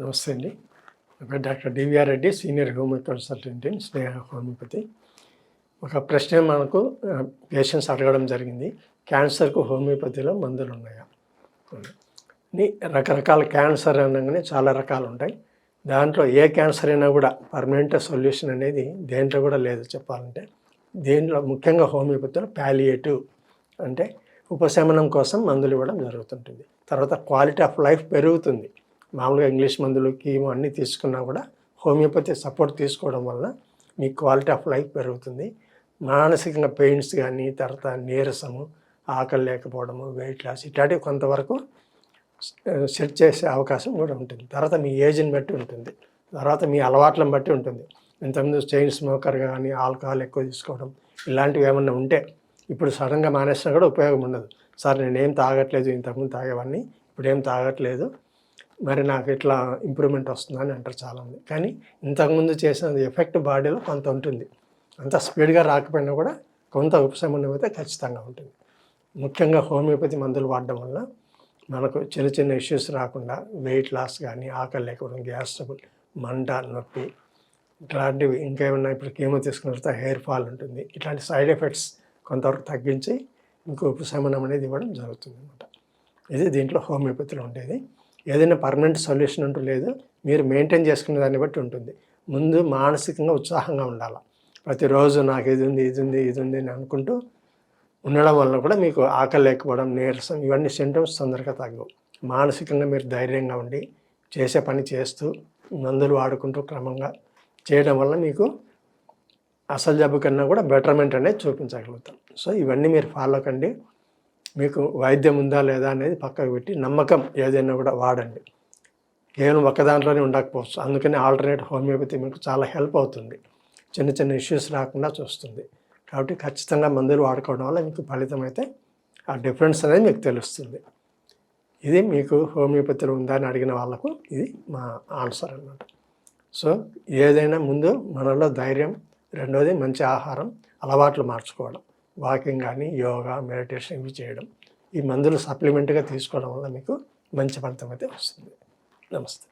నమస్తే అండి. నా పేరు doctor DVR Reddy, senior homeo consultant in Sneha homeopathy. ఒక ప్రశ్న మనకు పేషెంట్స్ అడగడం జరిగింది. క్యాన్సర్కు హోమియోపతిలో మందులు ఉన్నాయా అని. రకరకాల క్యాన్సర్ అనగానే చాలా రకాలు ఉంటాయి. దాంట్లో ఏ క్యాన్సర్ అయినా కూడా పర్మనెంట్ సొల్యూషన్ అనేది దేంట్లో కూడా లేదు చెప్పాలంటే. దేంట్లో ముఖ్యంగా హోమియోపతిలో ప్యాలియేటివ్ అంటే ఉపశమనం కోసం మందులు ఇవ్వడం జరుగుతుంటుంది. తర్వాత క్వాలిటీ ఆఫ్ లైఫ్ పెరుగుతుంది. మామూలుగా ఇంగ్లీష్ మందులు, కీమో అన్నీ తీసుకున్నా కూడా హోమియోపతి సపోర్ట్ తీసుకోవడం వల్ల మీ క్వాలిటీ ఆఫ్ లైఫ్ పెరుగుతుంది. మానసికంగా పెయిన్స్ కానీ, తర్వాత నీరసము, ఆకలి లేకపోవడము, వెయిట్ లాస్ ఇట్లాంటివి కొంతవరకు సెట్ చేసే అవకాశం కూడా ఉంటుంది. తర్వాత మీ ఏజ్ని బట్టి ఉంటుంది, తర్వాత మీ అలవాట్లను బట్టి ఉంటుంది. ఇంతకుముందు చైన్ స్మోకర్ కానీ, ఆల్కహాల్ ఎక్కువ తీసుకోవడం ఇలాంటివి ఏమన్నా ఉంటే ఇప్పుడు సడన్గా మానేసినా కూడా ఉపయోగం ఉండదు. సార్ నేనేం తాగట్లేదు, ఇంతకుముందు తాగేవాడిని, ఇప్పుడేం తాగట్లేదు, మరి నాకు ఇట్లా ఇంప్రూవ్మెంట్ వస్తుందని అంటారు చాలామంది. కానీ ఇంతకుముందు చేసిన ఎఫెక్ట్ బాడీలో కొంత ఉంటుంది. అంత స్పీడ్గా రాకపోయినా కూడా కొంత ఉపశమనం అయితే ఖచ్చితంగా ఉంటుంది. ముఖ్యంగా హోమియోపతి మందులు వాడడం వల్ల మనకు చిన్న చిన్న ఇష్యూస్ రాకుండా వెయిట్ లాస్ కానీ, ఆకలి లేకపోవడం, గ్యాస్ ట్రబుల్, మంట, నొప్పి ఇట్లాంటివి ఇంకేమన్నా ఇప్పుడు కీమో తీసుకున్న తర్వాత హెయిర్ ఫాల్ ఉంటుంది. ఇట్లాంటి సైడ్ ఎఫెక్ట్స్ కొంతవరకు తగ్గించి ఇంకో ఉపశమనం అనేది ఇవ్వడం జరుగుతుంది అన్నమాట. ఇది దీంట్లో హోమియోపతిలో ఉండేది. ఏదైనా పర్మనెంట్ సొల్యూషన్ అంటూ లేదు, మీరు మెయింటైన్ చేసుకునే దాన్ని బట్టి ఉంటుంది. ముందు మానసికంగా ఉత్సాహంగా ఉండాలి. ప్రతిరోజు నాకు ఇది ఉంది, ఇది ఉంది, ఇది ఉంది అని అనుకుంటూ ఉండడం వల్ల కూడా మీకు ఆకలి లేకపోవడం, నీరసం ఇవన్నీ సింటమ్స్ తొందరగా తగ్గవు. మానసికంగా మీరు ధైర్యంగా ఉండి చేసే పని చేస్తూ మందులు వాడుకుంటూ క్రమంగా చేయడం వల్ల మీకు అసలు జబ్బు కన్నా కూడా బెటర్మెంట్ అనేది చూపించగలుగుతాం. సో ఇవన్నీ మీరు ఫాలో కండి. మీకు వైద్యం ఉందా లేదా అనేది పక్కకు పెట్టి నమ్మకం ఏదైనా కూడా వాడండి. కేవలం ఒక్క దాంట్లోనే ఉండకపోవచ్చు. అందుకని ఆల్టర్నేట్ హోమియోపతి మీకు చాలా హెల్ప్ అవుతుంది. చిన్న చిన్న ఇష్యూస్ రాకుండా చూస్తుంది. కాబట్టి ఖచ్చితంగా మందులు వాడుకోవడం వల్ల మీకు ఫలితం అయితే ఆ డిఫరెన్స్ అనేది మీకు తెలుస్తుంది. ఇది మీకు హోమియోపతిలో ఉందా అని అడిగిన వాళ్ళకు ఇది మా ఆన్సర్ అన్నమాట. సో ఏదైనా ముందు మనలో ధైర్యం, రెండోది మంచి ఆహారం, అలవాట్లు మార్చుకోవడం, వాకింగ్ కానీ, యోగా, మెడిటేషన్ ఇవి చేయడం, ఈ మందులు సప్లిమెంట్గా తీసుకోవడం వల్ల మీకు మంచి ఫలితం అయితే వస్తుంది. నమస్తే.